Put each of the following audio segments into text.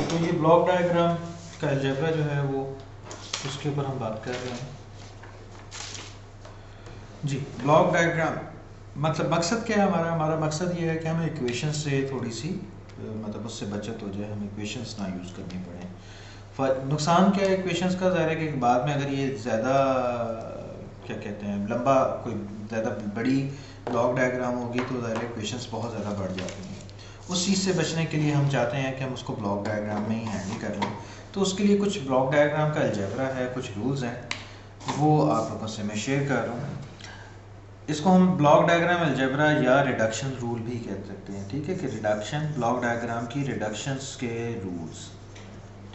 तो ये block diagram का अलजेब्रा जो है वो उसके ऊपर हम बात कर रहे हैं जी। ब्लॉक डायग्राम मतलब मकसद क्या है हमारा? हमारा मकसद ये है कि हमें इक्वेशन से थोड़ी सी मतलब उससे बचत हो जाए, हमें इक्वेशंस ना यूज़ करनी पड़े। नुकसान क्या है इक्वेशंस का? ज़ाहिर है कि बाद में अगर ये ज़्यादा क्या कहते हैं लंबा कोई ज़्यादा बड़ी ब्लॉक डायग्राम होगी तो ज़ाहिर है इक्वेशंस बहुत ज़्यादा बढ़ जाती हैं। उस चीज़ से बचने के लिए हम चाहते हैं कि हम उसको ब्लॉक डायग्राम में ही हैंडल कर लें। तो उसके लिए कुछ ब्लॉक डायग्राम का अलजेब्रा है, कुछ रूल्स हैं, वो आप लोगों से मैं शेयर कर रहा हूँ। इसको हम ब्लॉक डायग्राम अलजेब्रा या रिडक्शन रूल भी कह सकते हैं। ठीक है कि रिडक्शन ब्लॉक डायग्राम की रिडक्शंस के रूल्स।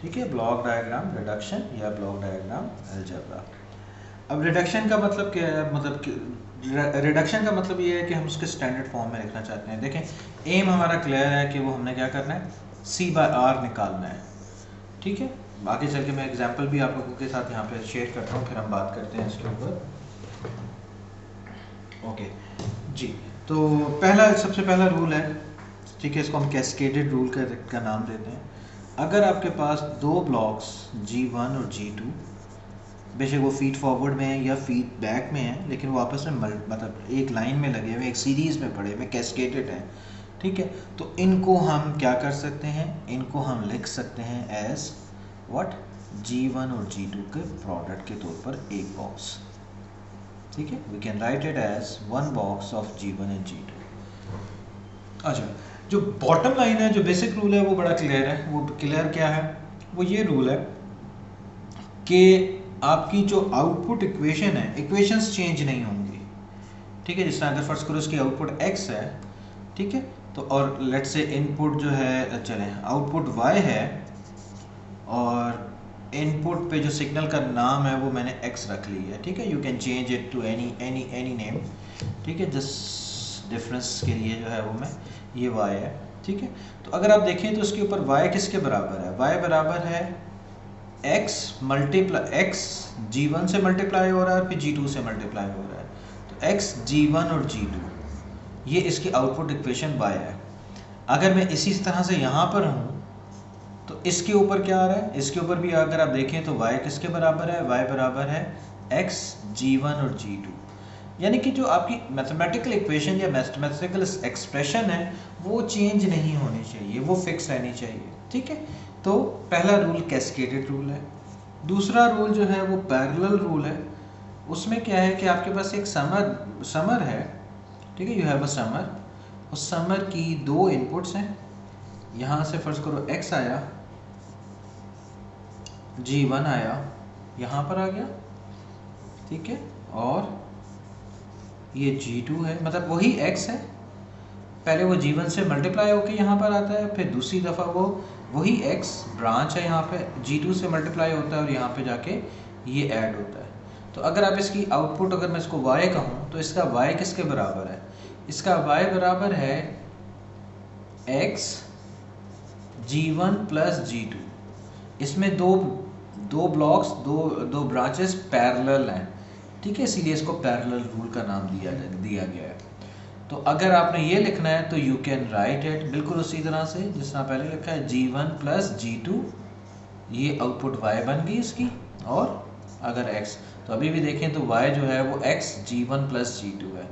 ठीक है, ब्लॉक डायग्राम रिडक्शन या ब्लॉक डायग्राम अलजेब्रा। अब रिडक्शन का मतलब क्या है? मतलब रिडक्शन का मतलब ये है कि हम उसके स्टैंडर्ड फॉर्म में लिखना चाहते हैं। देखें एम हमारा क्लियर है कि वो हमने क्या करना है, C/R निकालना है। ठीक है, आगे चल के मैं एग्जांपल भी आप लोगों के साथ यहाँ पे शेयर करता हूँ, फिर हम बात करते हैं इसके ऊपर। ओके जी, तो सबसे पहला रूल है, ठीक है, इसको हम कैस्केडेड रूल का नाम देते हैं। अगर आपके पास दो ब्लॉक्स G1 और G2, बेशक वो फीड फॉरवर्ड में है या फीड बैक में है, लेकिन वो आपस में मतलब एक लाइन में लगे हुए, एक सीरीज़ में पड़े हुए, कैस्केडेड हैं। ठीक है, तो इनको हम क्या कर सकते हैं, इनको हम लिख सकते हैं एज व्हाट, G1 और G2 के प्रोडक्ट के तौर पर एक बॉक्स। ठीक है, we can write it as one box of G1 and G2। अच्छा, जो बॉटम लाइन है, जो बेसिक रूल है वो बड़ा क्लियर है। वो क्लियर क्या है? वो ये रूल है कि आपकी जो आउटपुट इक्वेशन है, इक्वेशंस चेंज नहीं होंगी। ठीक है, जिस तरह अगर फर्स्ट करो उसकी आउटपुट x है, ठीक है, तो और लेट्स से इनपुट जो है, चलें आउटपुट y है और इनपुट पे जो सिग्नल का नाम है वो मैंने x रख ली है। ठीक है, you can change it to any name. ठीक है, जस्ट डिफरेंस के लिए जो है वो मैं ये y है। ठीक है, तो अगर आप देखें तो इसके ऊपर y किसके बराबर है? y बराबर है x मल्टीप्लाई x G1 से मल्टीप्लाई हो रहा है और फिर G2 से मल्टीप्लाई हो रहा है, तो x G1 और G2 ये इसकी आउटपुट इक्वेशन y है। अगर मैं इसी तरह से यहाँ पर हूँ तो इसके ऊपर क्या आ रहा है? इसके ऊपर भी अगर आप देखें तो y किसके बराबर है? y बराबर है x G1 और G2। यानी कि जो आपकी मैथमेटिकल इक्वेशन या मैथमेटिकल एक्सप्रेशन है वो चेंज नहीं होनी चाहिए, वो फिक्स रहनी चाहिए। ठीक है, तो पहला रूल कैस्केडेड रूल है। दूसरा रूल जो है वो पैरेलल रूल है। उसमें क्या है कि आपके पास एक समर है। ठीक है, यू हैव अ समर। उस समर की दो इनपुट्स हैं। यहाँ से फर्ज करो x आया, G1 आया, यहाँ पर आ गया। ठीक है, और ये G2 है, मतलब वही x है, पहले वो G1 से मल्टीप्लाई होकर यहाँ पर आता है, फिर दूसरी दफ़ा वो वही x ब्रांच है यहाँ पे G2 से मल्टीप्लाई होता है और यहाँ पे जाके ये ऐड होता है। तो अगर आप इसकी आउटपुट, अगर मैं इसको y कहूँ तो इसका y किसके बराबर है? इसका y बराबर है x G1 प्लस G2। इसमें दो ब्लॉक्स, दो ब्रांचेस पैरेलल हैं। ठीक है, इसीलिए इसको पैरेलल रूल का नाम दिया गया है। तो अगर आपने ये लिखना है तो यू कैन राइट इट बिल्कुल उसी तरह से जिस तरह पहले लिखा है, G1 प्लस G2, ये आउटपुट y बन गई इसकी, और अगर x, तो अभी भी देखें तो y जो है वो x G1 प्लस G2 है।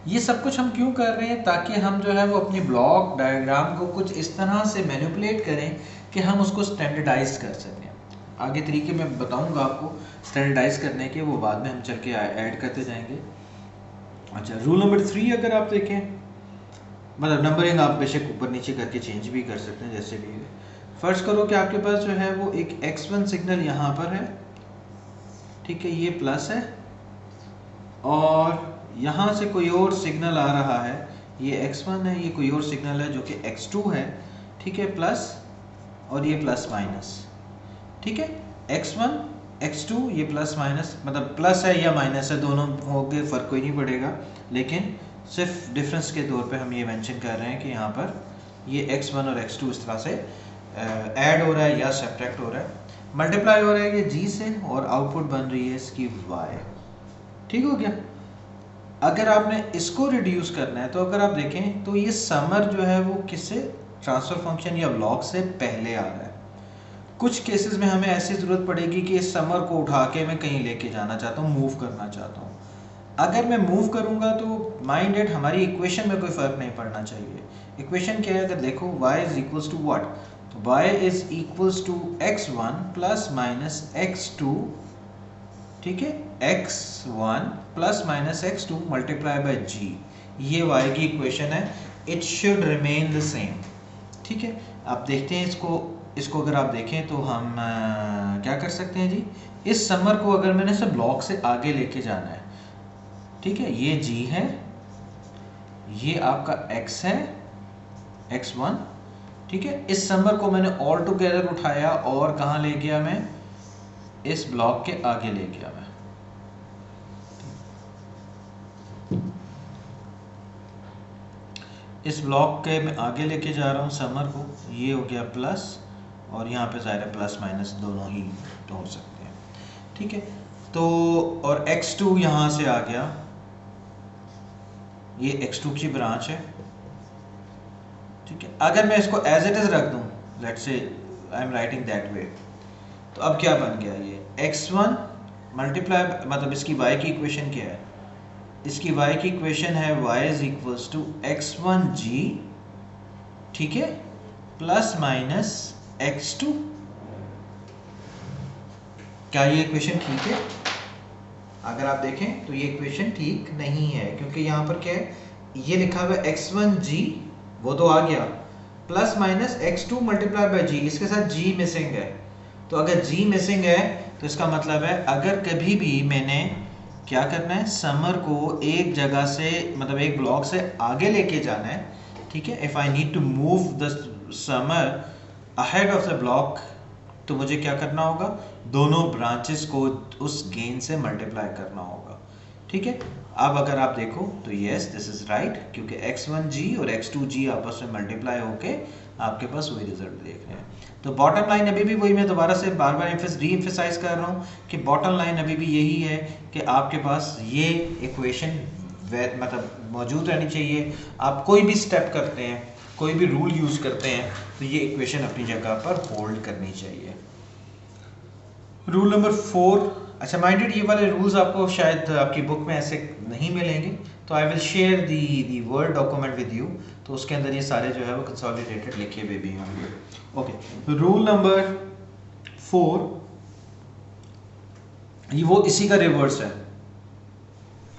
ये सब कुछ हम क्यों कर रहे हैं? ताकि हम जो है वो अपनी ब्लॉक डायग्राम को कुछ इस तरह से मैनिपुलेट करें कि हम उसको स्टैंडर्डाइज कर सकें। आगे तरीके मैं बताऊंगा आपको स्टैंडर्डाइज करने के, वो बाद में हम चल के ऐड करते जाएंगे। अच्छा, रूल नंबर 3 अगर आप देखें, मतलब नंबरिंग आप बेशक ऊपर नीचे करके चेंज भी कर सकते हैं जैसे भी है। फर्स्ट करो कि आपके पास जो है वो एक x1 सिग्नल यहाँ पर है। ठीक है, ये प्लस है, और यहाँ से कोई और सिग्नल आ रहा है, ये x1 है, ये कोई और सिग्नल है जो कि x2 है। ठीक है, प्लस और ये प्लस माइनस। ठीक है, x1 x2 ये प्लस माइनस, मतलब प्लस है या माइनस है, दोनों हो गए, फ़र्क कोई नहीं पड़ेगा, लेकिन सिर्फ डिफरेंस के तौर पे हम ये मेंशन कर रहे हैं कि यहाँ पर ये x1 और x2 इस तरह से ऐड हो रहा है या सब्ट्रैक्ट हो रहा है, मल्टीप्लाई हो रहा है ये g से, और आउटपुट बन रही है इसकी y। ठीक हो गया। अगर आपने इसको रिड्यूस करना है तो अगर आप देखें तो ये समर जो है वो किससे, ट्रांसफर फंक्शन या ब्लॉक से पहले आ रहा है। कुछ केसेस में हमें ऐसी ज़रूरत पड़ेगी कि इस समर को उठा के मैं कहीं लेके जाना चाहता हूँ, मूव करना चाहता हूँ। अगर मैं मूव करूँगा तो माइंड एट हमारी इक्वेशन में कोई फ़र्क नहीं पड़ना चाहिए। इक्वेशन क्या है, अगर देखो y is equals to what, तो y is equals to x1 plus minus x2, ठीक है, x1 plus minus x2 multiply by g, ये y की इक्वेशन है। It should remain the same, ठीक है। आप देखते हैं इसको अगर आप देखें तो हम क्या कर सकते हैं जी, इस समर को अगर मैंने सब ब्लॉक से आगे लेके जाना है, ठीक है, ये g है, ये आपका x है, x1, ठीक है। इस समर को मैंने ऑल टुगेदर उठाया और कहाँ ले गया मैं, इस ब्लॉक के आगे ले गया मैं। इस ब्लॉक के मैं आगे लेके जा रहा हूँ समर को, ये हो गया प्लस, और यहाँ पे ज़ाहिर है प्लस माइनस दोनों ही तो हो सकते हैं, ठीक है। तो और x2 यहाँ से आ गया, ये x2 की ब्रांच है, ठीक है। अगर मैं इसको एज इट इज़ रख दूँ, let's say I am writing that way, तो अब क्या बन गया, ये x1 मल्टीप्लाई, मतलब इसकी y की इक्वेशन क्या है, इसकी y की इक्वेशन है y is equals to x1g, ठीक है, प्लस माइनस x2। क्या ये इक्वेशन ठीक है? अगर आप देखें तो ये इक्वेशन ठीक नहीं है, क्योंकि यहाँ पर क्या है, ये लिखा हुआ है x1g, वो तो आ गया, plus minus x2 multiply by g, इसके साथ g मिसिंग है। तो अगर g मिसिंग है तो इसका मतलब है अगर कभी भी मैंने क्या करना है, समर को एक जगह से, मतलब एक ब्लॉक से आगे लेके जाना है, ठीक है, if I need to move the summer ahead of the block, तो मुझे क्या करना होगा, दोनों ब्रांचेस को उस गेन से मल्टीप्लाई करना होगा, ठीक है। अब अगर आप देखो तो यस दिस इज राइट, क्योंकि x1g और x2g आपस में मल्टीप्लाई होके आपके पास वही रिजल्ट देख रहे हैं। तो बॉटम लाइन अभी भी वही, मैं दोबारा से बार बार री एम्फेसाइज कर रहा हूँ कि बॉटम लाइन अभी भी यही है कि आपके पास ये इक्वेशन मतलब मौजूद रहनी चाहिए। आप कोई भी स्टेप करते हैं, कोई भी रूल यूज़ करते हैं, तो ये इक्वेशन अपनी जगह पर होल्ड करनी चाहिए। रूल नंबर 4, अच्छा माइंडेड ये वाले रूल्स आपको शायद आपकी बुक में ऐसे नहीं मिलेंगे, तो I will share the word document with you, तो उसके अंदर ये सारे जो है वो कंसोलिडेटेड लिखे हुए भी होंगे। ओके, रूल नंबर 4, ये वो इसी का रिवर्स है,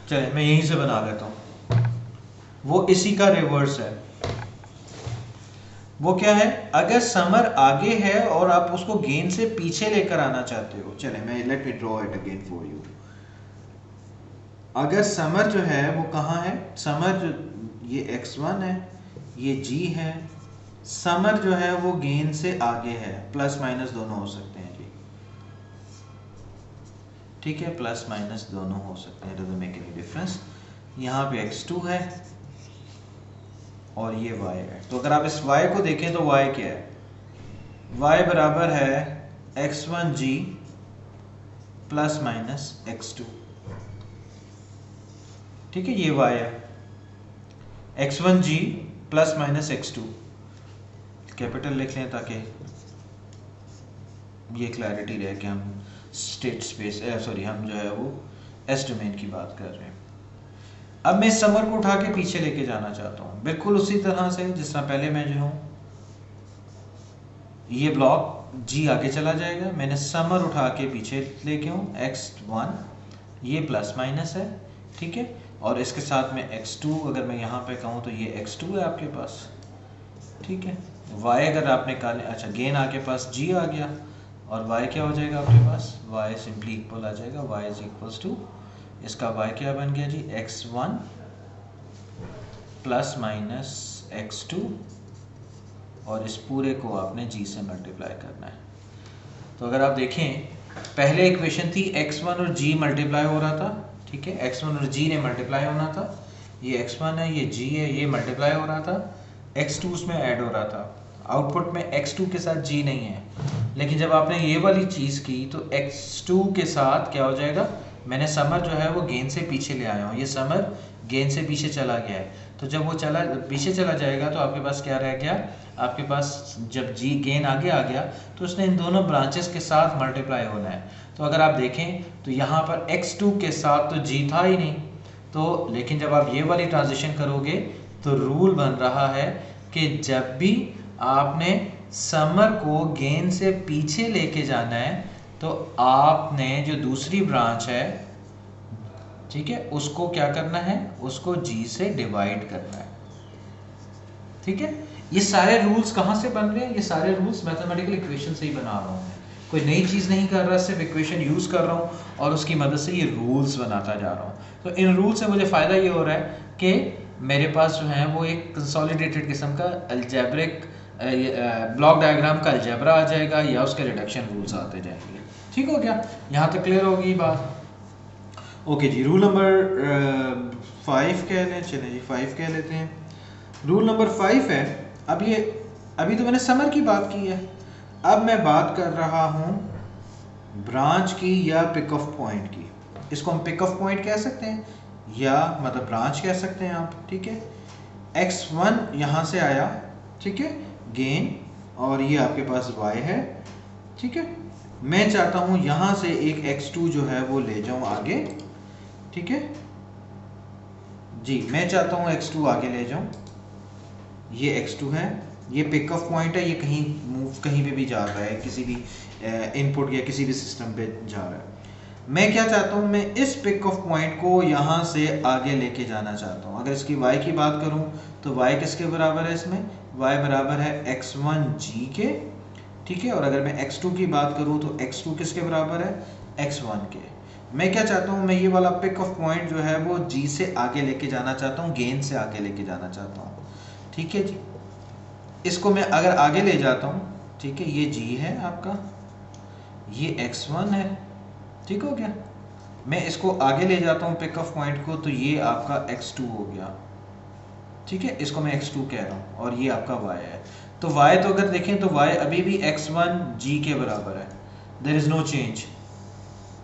चलिए मैं यहीं से बना लेता हूँ, वो इसी का रिवर्स है। वो क्या है, अगर समर आगे है और आप उसको गेन से पीछे लेकर आना चाहते हो, चले मैं let me draw it again for you. अगर समर जो है वो कहाँ है, समर ये x1 है, ये g है, समर जो है वो गेन से आगे है, प्लस माइनस दोनों हो सकते हैं जी, ठीक है, प्लस माइनस दोनों हो सकते हैं, डजंट मेक एनी डिफरेंस। यहाँ पे x2 है और ये y है, तो अगर आप इस y को देखें तो y क्या है, y बराबर है x1g प्लस माइनस x2, ठीक है, ये y है, x1g plus minus x2, capital लिख लें ताकि ये क्लैरिटी रहे कि हम स्टेट स्पेस सॉरी हम जो है वो एस डोमेन की बात कर रहे हैं। अब मैं इस समर को उठा के पीछे लेके जाना चाहता हूँ, बिल्कुल उसी तरह से जिस तरह पहले मैं जो हूँ, ये ब्लॉक g आगे चला जाएगा, मैंने समर उठा के पीछे लेके हूँ, x1 ये प्लस माइनस है, ठीक है, और इसके साथ में x2 अगर मैं यहाँ पे कहूँ तो ये x2 है आपके पास, ठीक है। y अगर आपने निकाले, अच्छा गेन आपके पास g आ गया, और y क्या हो जाएगा आपके पास, y सिंपली इक्वल आ जाएगा, y इज इक्वल्स टू, इसका y क्या बन गया जी, x1 प्लस माइनस x2, और इस पूरे को आपने g से मल्टीप्लाई करना है। तो अगर आप देखें पहले इक्वेशन थी x1 और g मल्टीप्लाई हो रहा था, ठीक है, x1 और g ने मल्टीप्लाई होना था, ये x1 है, ये g है, ये मल्टीप्लाई हो रहा था, x2 उसमें ऐड हो रहा था, आउटपुट में x2 के साथ g नहीं है। लेकिन जब आपने ये वाली चीज़ की तो x2 के साथ क्या हो जाएगा, मैंने समर जो है वो गेन से पीछे ले आया हूँ, ये समर गेन से पीछे चला गया है, तो जब वो पीछे चला जाएगा तो आपके पास क्या रह गया, आपके पास जब जी गेन आगे आ गया तो उसने इन दोनों ब्रांचेस के साथ मल्टीप्लाई होना है। तो अगर आप देखें तो यहाँ पर x2 के साथ तो जी था ही नहीं, तो लेकिन जब आप ये वाली ट्रांजिशन करोगे तो रूल बन रहा है कि जब भी आपने समर को गेन से पीछे लेके जाना है तो आपने जो दूसरी ब्रांच है, ठीक है, उसको क्या करना है, उसको जी से डिवाइड करना है। ठीक है, ये सारे रूल्स कहाँ से बन रहे हैं, ये सारे रूल्स मैथमेटिकल इक्वेशन से ही बना रहा हूँ, कोई नई चीज़ नहीं कर रहा, सिर्फ इक्वेशन यूज़ कर रहा हूँ और उसकी मदद से ये रूल्स बनाता जा रहा हूँ। तो इन रूल्स से मुझे फ़ायदा ये हो रहा है कि मेरे पास जो है वो एक कंसोलिडेटेड किस्म का अलजेब्रिक ब्लॉक डायग्राम का अलजेब्रा आ जाएगा या उसके रिडक्शन रूल्स आते जाएंगे। ठीक हो गया, यहाँ तक क्लियर होगी बात। ओके जी, रूल नंबर 5 कह लें, चलें जी 5 कह लेते हैं। रूल नंबर 5 है, अब ये अभी तो मैंने समर की बात की है, अब मैं बात कर रहा हूँ ब्रांच की या पिक ऑफ पॉइंट की। इसको हम पिक ऑफ पॉइंट कह सकते हैं या मतलब ब्रांच कह सकते हैं आप। ठीक है, x1 यहाँ से आया, ठीक है, गेन, और ये आपके पास y है। ठीक है, मैं चाहता हूँ यहाँ से एक x2 जो है वो ले जाऊँ आगे। ठीक है जी, मैं चाहता हूँ x2 आगे ले जाऊँ, ये x2 है, ये पिक ऑफ पॉइंट है, ये कहीं मूव कहीं पे भी जा रहा है, किसी भी इनपुट या किसी भी सिस्टम पे जा रहा है। मैं क्या चाहता हूँ, मैं इस पिक ऑफ पॉइंट को यहाँ से आगे लेके जाना चाहता हूँ। अगर इसकी y की बात करूँ तो y किसके बराबर है, इसमें y बराबर है x1 g के। ठीक है, और अगर मैं x2 की बात करूँ तो x2 किसके बराबर है, x1 के। मैं क्या चाहता हूँ, मैं ये वाला पिक ऑफ पॉइंट जो है वो g से आगे लेके जाना चाहता हूँ, गेन से आगे लेके जाना चाहता हूँ। ठीक है जी, इसको मैं अगर आगे ले जाता हूँ, ठीक है, ये g है आपका, ये x1 है। ठीक हो गया, मैं इसको आगे ले जाता हूँ पिक ऑफ पॉइंट को, तो ये आपका x2 हो गया। ठीक है, इसको मैं x2 कह रहा हूँ और ये आपका y है। तो y तो अगर देखें तो y अभी भी x1 g के बराबर है, देयर इज नो चेंज।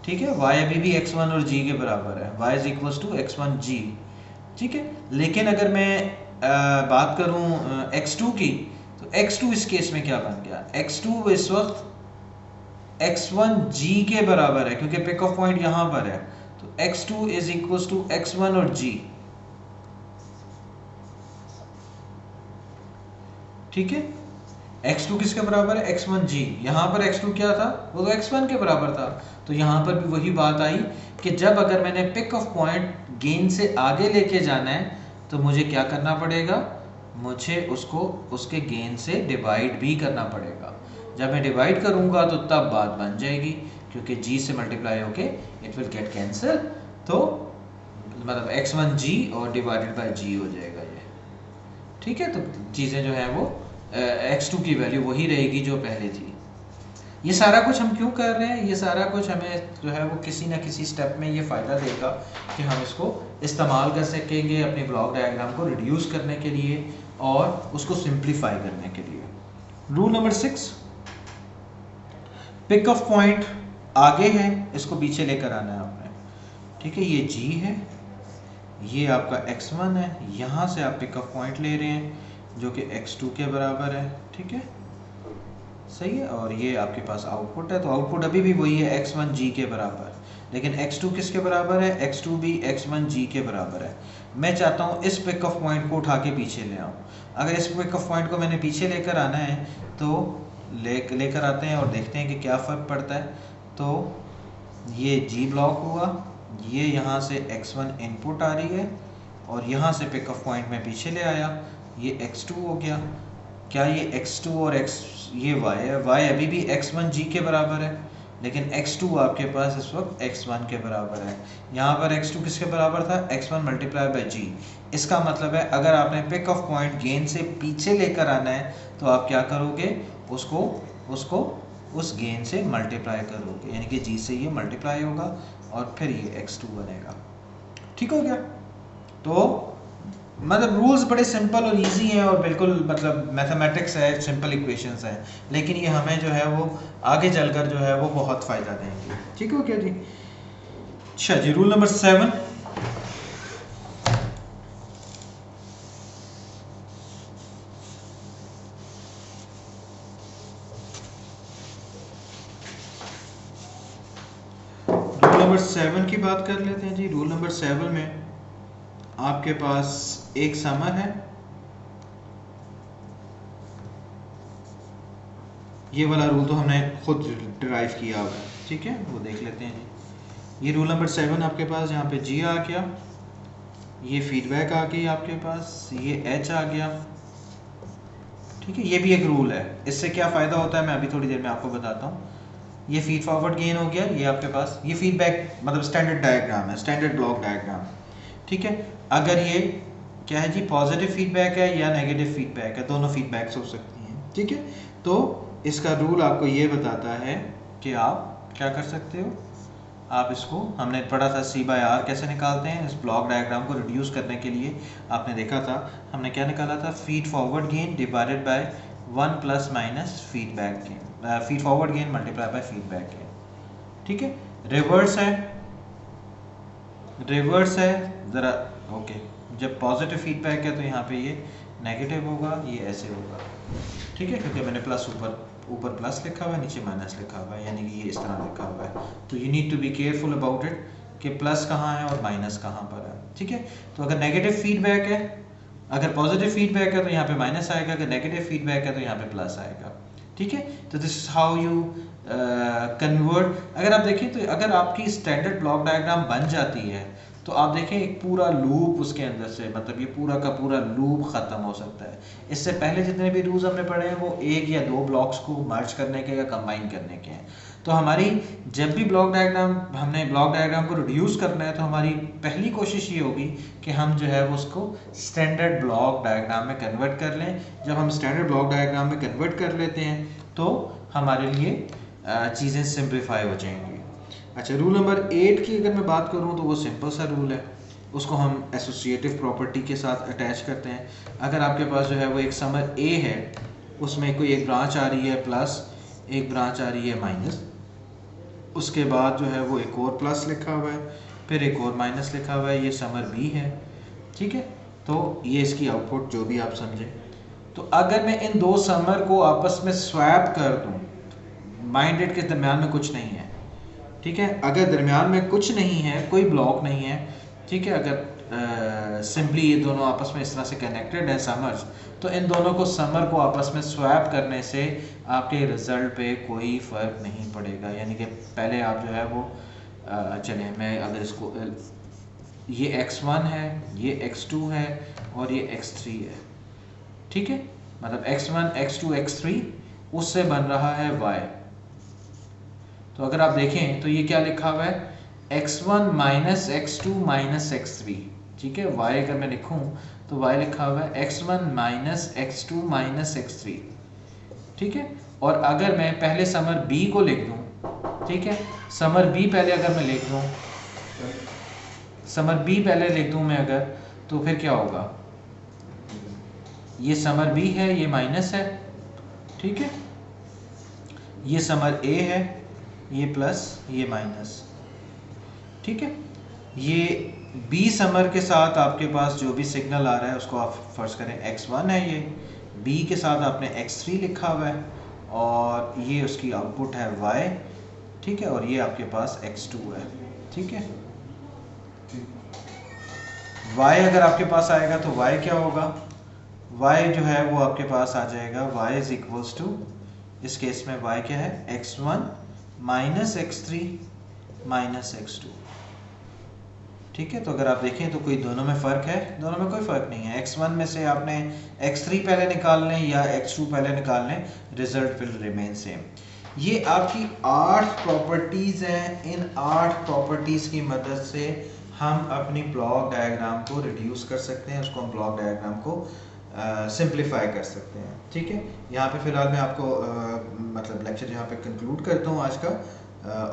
ठीक है, y अभी भी x1 और g के बराबर है, y is equals to x1 g। ठीक है, लेकिन अगर मैं बात करूं x2 की, तो x2 इस केस में क्या बन गया, x2 इस वक्त x1 g के बराबर है क्योंकि पिक ऑफ पॉइंट यहां पर है, तो x2 is equals to x1 और g। ठीक है, x2 किसके बराबर है, x1 g। यहाँ पर x2 क्या था, वो तो x1 के बराबर था। तो यहाँ पर भी वही बात आई कि जब अगर मैंने पिक ऑफ पॉइंट गेन से आगे लेके जाना है तो मुझे क्या करना पड़ेगा, मुझे उसको उसके गेन से डिवाइड भी करना पड़ेगा। जब मैं डिवाइड करूँगा तो तब बात बन जाएगी, क्योंकि g से मल्टीप्लाई होके इट विल गेट कैंसिल, तो मतलब x1 g और डिवाइडेड बाय g हो जाएगा ये। ठीक है, तो चीज़ें जो है वो x2 की वैल्यू वही रहेगी जो पहले थी। ये सारा कुछ हम क्यों कर रहे हैं, ये सारा कुछ हमें जो है वो किसी ना किसी स्टेप में ये फ़ायदा देगा कि हम इसको इस्तेमाल कर सकेंगे अपने ब्लॉक डायग्राम को रिड्यूस करने के लिए और उसको सिंप्लीफाई करने के लिए। Rule number 6, pick of point आगे है, इसको पीछे लेकर आना है आपने। ठीक है, ये g है, ये आपका x1 है, यहाँ से आप पिक ऑफ पॉइंट ले रहे हैं जो कि x2 के बराबर है। ठीक है, सही है, और ये आपके पास आउटपुट है, तो आउटपुट अभी भी वही है x1 g के बराबर, लेकिन x2 किसके बराबर है, x2 भी x1 g के बराबर है। मैं चाहता हूँ इस पिक ऑफ पॉइंट को उठा के पीछे ले आऊँ। अगर इस पिक ऑफ पॉइंट को मैंने पीछे लेकर आना है तो लेकर आते हैं और देखते हैं कि क्या फ़र्क पड़ता है। तो ये g ब्लॉक हुआ, ये यहाँ से x1 इनपुट आ रही है और यहाँ से पिक ऑफ पॉइंट में पीछे ले आया, ये x2 हो गया। क्या ये x2 और ये y है, y अभी भी x1 g के बराबर है, लेकिन x2 आपके पास इस वक्त x1 के बराबर है। यहाँ पर x2 किसके बराबर था, x1 मल्टीप्लाई बाई g। इसका मतलब है अगर आपने पिक ऑफ पॉइंट गेन से पीछे लेकर आना है तो आप क्या करोगे, उसको उस गेन से मल्टीप्लाई करोगे, यानी कि g से ये मल्टीप्लाई होगा और फिर ये x2 बनेगा। ठीक हो गया, तो मतलब रूल्स बड़े सिंपल और इजी हैं और बिल्कुल मतलब मैथमेटिक्स है, सिंपल इक्वेशंस हैं, लेकिन ये हमें जो है वो आगे चलकर जो है वो बहुत फ़ायदा देंगे। ठीक हो गया जी। अच्छा जी, रूल नंबर 7, नंबर 7 की बात कर लेते हैं जी। रूल नंबर 7 में आपके पास एक समर है, ये वाला रूल तो हमने खुद डिराइव किया हुआ है, ठीक है, वो देख लेते हैं जी। ये रूल नंबर 7 आपके पास, यहाँ पे जी आ गया, ये फीडबैक आ गई आपके पास, ये एच आ गया, ठीक है। ये भी एक रूल है। इससे क्या फ़ायदा होता है मैं अभी थोड़ी देर में आपको बताता हूँ। ये फीड फॉरवर्ड गेन हो गया, ये आपके पास ये फीडबैक मतलब स्टैंडर्ड डायग्राम है, स्टैंडर्ड ब्लॉक डायग्राम, ठीक है। अगर ये क्या है जी, पॉजिटिव फीडबैक है या नेगेटिव फीडबैक है, दोनों फीडबैक्स हो सकती हैं, ठीक है। तो इसका रूल आपको ये बताता है कि आप क्या कर सकते हो, आप इसको, हमने पढ़ा था C/R कैसे निकालते हैं, इस ब्लॉक डायग्राम को रिड्यूस करने के लिए आपने देखा था हमने क्या निकाला था, feed forward gain divided by 1 plus minus feedback gain, feed forward gain multiply by feedback gain, ठीक है। रिवर्स है ज़रा, ओके। जब पॉजिटिव फीडबैक है तो यहाँ पे ये नेगेटिव होगा, ये ऐसे होगा, ठीक है, क्योंकि मैंने प्लस ऊपर प्लस लिखा हुआ है, नीचे माइनस लिखा हुआ है, यानी कि ये इस तरह लिखा हुआ है। तो you need to be careful about it कि प्लस कहाँ है और माइनस कहाँ पर है, ठीक है। तो अगर नेगेटिव फीडबैक है, अगर पॉजिटिव फीडबैक है तो यहाँ पे माइनस आएगा, अगर नेगेटिव फीडबैक है तो यहाँ पे प्लस आएगा, ठीक है। तो this is how you convert. अगर आप देखें तो अगर आपकी स्टैंडर्ड ब्लॉक डायग्राम बन जाती है तो आप देखें एक पूरा लूप उसके अंदर से, मतलब ये पूरा का पूरा लूप ख़त्म हो सकता है। इससे पहले जितने भी रूल्स हमने पढ़े हैं वो एक या दो ब्लॉक्स को मर्ज करने के या कंबाइन करने के हैं। तो हमारी जब भी हमने ब्लॉक डायग्राम को रिड्यूस करना है तो हमारी पहली कोशिश ये होगी कि हम जो है वो उसको स्टैंडर्ड ब्लॉक डायग्राम में कन्वर्ट कर लें। जब हम स्टैंडर्ड ब्लॉक डायग्राम में कन्वर्ट कर लेते हैं तो हमारे लिए चीज़ें सिंप्लीफाई हो जाएंगी। अच्छा, रूल नंबर 8 की अगर मैं बात करूँ तो वो सिंपल सा रूल है, उसको हम एसोसिएटिव प्रॉपर्टी के साथ अटैच करते हैं। अगर आपके पास जो है वो एक समर ए है, उसमें कोई एक ब्रांच आ रही है प्लस, एक ब्रांच आ रही है माइनस, उसके बाद जो है वो एक और प्लस लिखा हुआ है, फिर एक और माइनस लिखा हुआ है, ये समर बी है, ठीक है। तो ये इसकी आउटपुट जो भी आप समझें। तो अगर मैं इन दो समर को आपस में स्वैप कर दूँ, माइंडेड के दरमियान में कुछ नहीं है, ठीक है। अगर दरमियान में कुछ नहीं है, कोई ब्लॉक नहीं है, ठीक है, अगर सिंपली ये दोनों आपस में इस तरह से कनेक्टेड है समर्स, तो इन दोनों को समर को आपस में स्वैप करने से आपके रिजल्ट पे कोई फ़र्क नहीं पड़ेगा। यानी कि पहले आप जो है वो चलें, मैं अगर इसको, ये x1 है, ये x2 है और ये x3 है, ठीक है, मतलब x1 x2 x3 उससे बन रहा है y। तो अगर आप देखें तो ये क्या लिखा हुआ है, x1 minus x2 minus x3, ठीक है। y अगर मैं लिखूं तो y लिखा हुआ है x1 minus x2 minus x3, ठीक है। और अगर मैं पहले समर b को लिख दूं, ठीक है, समर b पहले अगर मैं लिख दूं, समर b पहले लिख दूं मैं अगर, तो फिर क्या होगा, ये समर b है, ये माइनस है, ठीक है, ये समर a है, ये प्लस ये माइनस, ठीक है। ये बी समर के साथ आपके पास जो भी सिग्नल आ रहा है उसको आप फर्ज करें x1 है, ये बी के साथ आपने x3 लिखा हुआ है और ये उसकी आउटपुट है y, ठीक है, और ये आपके पास x2 है, ठीक है। y अगर आपके पास आएगा तो y क्या होगा, y जो है वो आपके पास आ जाएगा y इज इक्वल्स टू, इस केस में y क्या है, x1 minus x3 minus x2, ठीक है। तो अगर आप देखें तो कोई दोनों में फ़र्क है, दोनों में कोई फ़र्क नहीं है। x1 में से आपने x3 पहले निकाल लें या x2 पहले निकाल लें, रिजल्ट विल रिमेन सेम। ये आपकी 8 प्रॉपर्टीज़ हैं। इन 8 प्रॉपर्टीज़ की मदद से हम अपनी ब्लॉक डायग्राम को रिड्यूस कर सकते हैं, उसको हम ब्लॉक डायग्राम को सिंप्लीफाई कर सकते हैं, ठीक है। यहाँ पे फ़िलहाल मैं आपको मतलब लेक्चर यहाँ पे कंक्लूड करता हूँ आज का,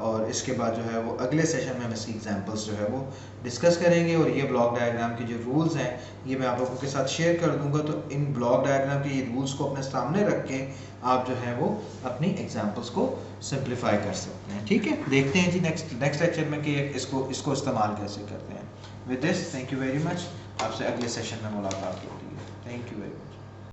और इसके बाद जो है वो अगले सेशन में हम इसकी एग्जांपल्स जो है वो डिस्कस करेंगे और ये ब्लॉक डायग्राम के जो रूल्स हैं ये मैं आप लोगों के साथ शेयर कर दूंगा। तो इन ब्लॉक डायग्राम के ये रूल्स को अपने सामने रख के आप जो है वो अपनी एग्जांपल्स को सिंप्लीफाई कर सकते हैं, ठीक है। देखते हैं जी नेक्स्ट लेक्चर में कि इसको इस्तेमाल कैसे करते हैं। With this thank you very much, आपसे अगले सेशन में मुलाकात होती है। Thank you very much.